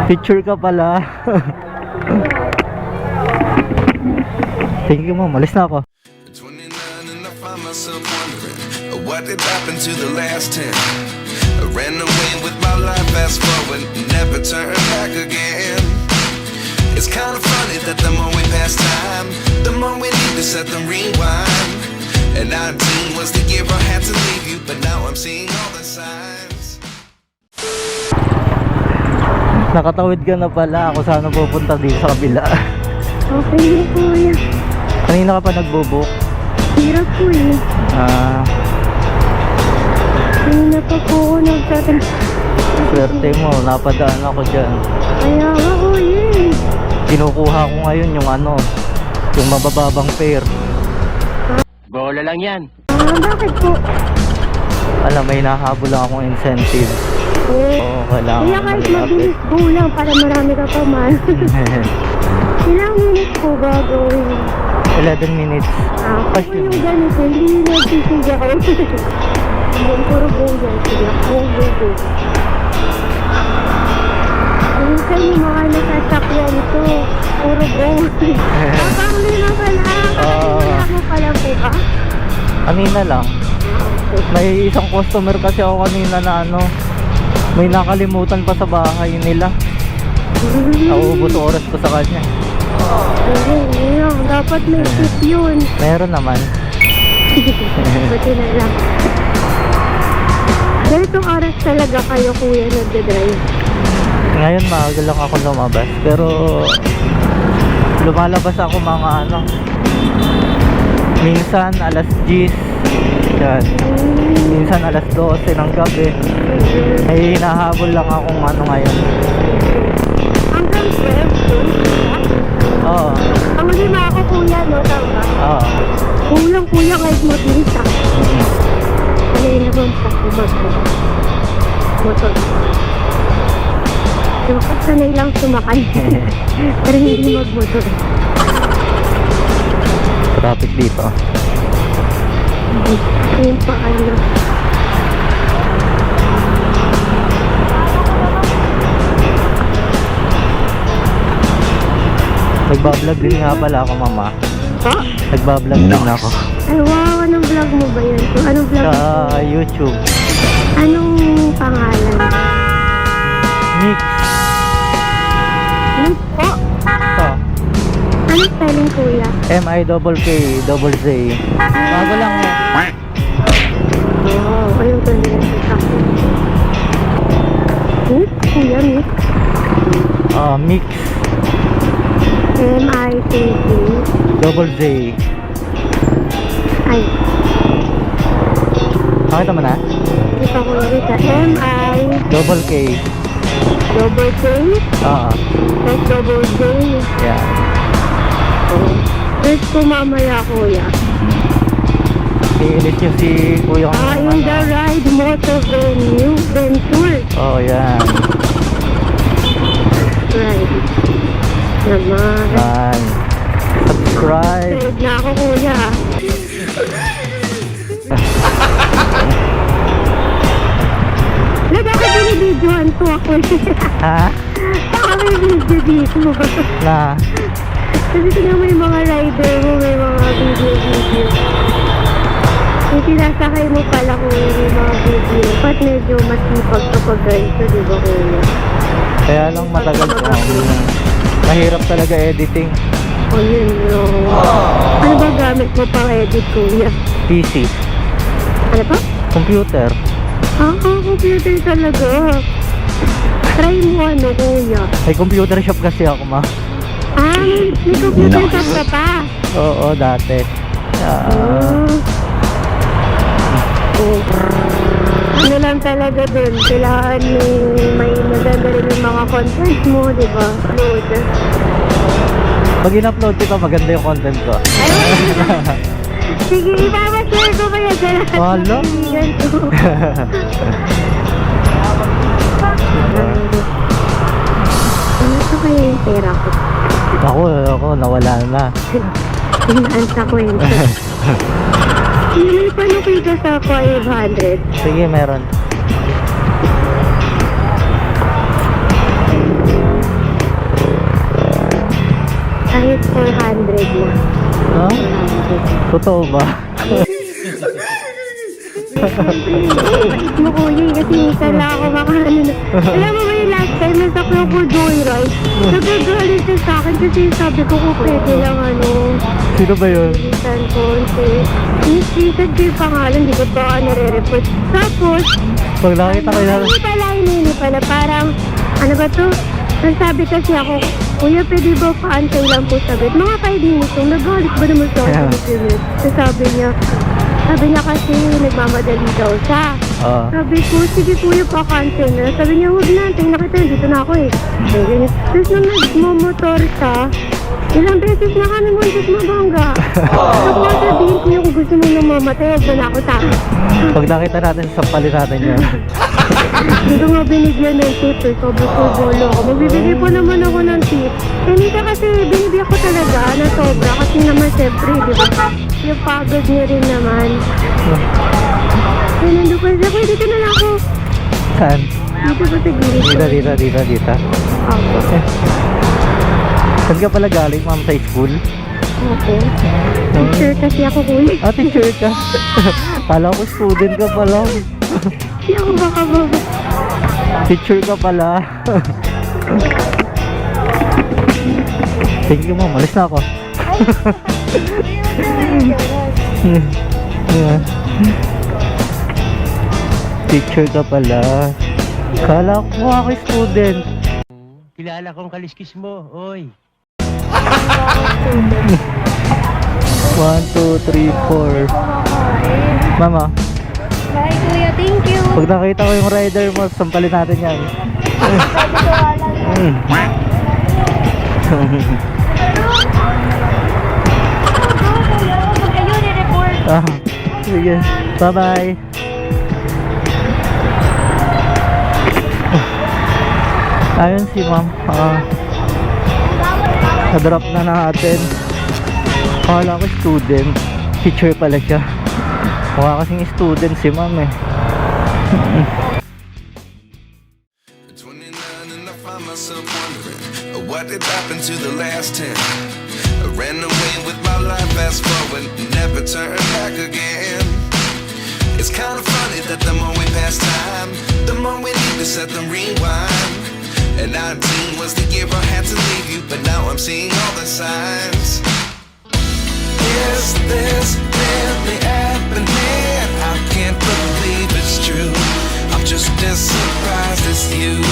Picture ka pala. Thank you, ma'am. Malis na ako. 29 and I find myself wondering what did happen to the last 10. I ran away with my life, fast forward, never turn back again. It's kind of funny that the more we pass time, the more we need to set the rewind. And 19 was the year I had to leave you, but now I'm seeing all the signs. Nakatawid ka na pala. Ako sana pupunta dito sa kabila. Okay na kuya. Kanina ka pa nagbubuk. Hirap po eh. Kanina pa po ako nagtatanong. Swerte mo. Napadaan ako dyan. Kaya nga kuya eh. Kinukuha ko ngayon yung yung mabababang fare. Bola lang yan. Bakit po? Alam, may nahabol lang akong incentive. Oo, kailangan Kaya kahit mabilis go lang para marami ka pa man. Ilang minutes po gagawin? 11 minutes. Kasi yung ganito, hindi nagsisig ako. Yung puro go yan. Sige, go. Minsan yung mga nasasakyan ito, puro go. Kapangli na pala. Wala mo pala po ba? Kanina lang. May isang customer kasi ako kanina na may nakalimutan pa sa bahay nila. Naubos oras ko sa kanya. Hindi, dapat may tip yun. Meron naman. Buti na lang. Ganitong oras talaga kayo kuya nagdadrive? Ngayon maaga lang ako lumabas. Pero lumalabas ako mga minsan alas 10. Yan. Minsan alas 12 ng gabi. May hinahabol lang akong ngayon. Hanggang 12? Oo. Ang lima ako kuya, no? Tama? Oo. Kulang kuya kahit mabilis ah. Sanay naman sa motor. Sanay lang sumakay. Pero hindi magmotor. Traffic dito. Yung paano. Nagbablog din nga pala ako, mama. Ha? Nagbablog din ako. Ay wow, anong vlog mo ba yan? So, anong vlog mo? Sa YouTube. Anong pangalan? Mix. Mix po? Ito. Anong spelling kuya? M-I-K-K-Z. Bago lang yan. Wow, ayun ko nila sa akin. Mix? Kuya, mix? Mix. M-I-K-K-Z. Ay, Nakita mo na? hindi pa kuya rita. M-I-K-K. Oo. Tapos double J. Yeah. Search ko mamaya kuya. Iinis nyo si Kuyang In the ride motor venture. Oh, yan. Right. Naman. Man. Subscribe. Save na ako kuya. Na bakit binibidyoan to ako eh? Ha? Baka may video dito. Na? Kasi tingnan mo yung mga rider mo, may mga video. Yung sinasakay mo pala kuya yung mga video. Ba't medyo masipag kapag ganito, di ba kuya? Kaya lang matagal ko. Mahirap talaga editing. O yun, no. Ano ba gamit mo pang edit kuya? PC. Ano pa? Computer. Computer talaga. Try mo kuya. May computer shop kasi ako, ma. May computer shop ka pa. Oo, dati. Ano lang talaga dun, kailangan may nagagaling yung mga content mo, di ba? Upload. Pag in-upload ko, maganda yung content ko. Sige, ipapashare ko kaya sa lahat ng Wala. kaibigan ko. Ano ito kaya yung pera ko? Ako, nawala na. Hinaan sa kwento. May panukay ka sa 500. Sige, meron. 400 na. Ha? Totoo ba? Bait mo kuya eh, kasi minsan lang ako makaano na. Alam mo ba yung last time nasakyan ko joyride? Nagagalit siya sa akin kasi sabi ko kung pwede lang Sino ba yun? Minsan konti. Inisisad ko yung pangalan, di ko pa nare-report. Tapos, Pag nakita kayo na... hindi pala, parang, ano ba to? Nagsabi kasi ako, kuya, pwede ba paantay lang po sabi? Mga 5 minutes, nagalit ba naman sa Yeah. akin? So sabi niya kasi nagmamadali daw siya. Ah. Sabi ko, sige kuya, pa-cancel na. Sabi niya, huwag na, tayo na kita, dito na ako eh. Tapos nung nagmumotor siya, ilang beses na kami muntik mabangga. Tapos sabihin ko yung kung gusto mo nang mamatay, huwag na ako tayo. Pag nakita natin, sampalin natin yan. Dito nga binigyan ng tip eh. Sabi ko, bolo ako. Magbibigay po naman ako ng tip. Kanina kasi binibigyan ko talaga na sobra. Kasi naman syempre, di ba? Yung pagod niya rin naman. Kaya nandun ko siya, dito na lang ako. Saan? Dito ba sa gilid? Dito. Ako. Saan ka pala galing, ma'am, sa school? Opo. Teacher kasi ako kuya. Ah, teacher ka. Kala ko student ka pala. Hindi ako baka baba. Teacher ka pala. Thank you, ma'am. Alis na ako. Yeah. Teacher ka pala. Kala ko ako student. Kilala kong kaliskis mo, oy. 1, 2, 3, 4. Mama, Bye kuya, thank you. pag nakita ko yung rider mo, sampalin natin yan. Ayun, i-report. Ah, sige, bye-bye. Ayun si ma'am. Na-drop na natin. Akala ko student. Teacher pala siya. Mukha kasing student si ma'am eh. 29 and I find myself wondering what did happen to the last 10. I ran away with my life, fast forward, never turn back again. It's kind of funny that the more we pass time, the more we need to set the rewind. And 19 was the year I had to leave you, but now I'm seeing all the signs. Is this really happening? I can't believe it's true. I'm just as surprised as you.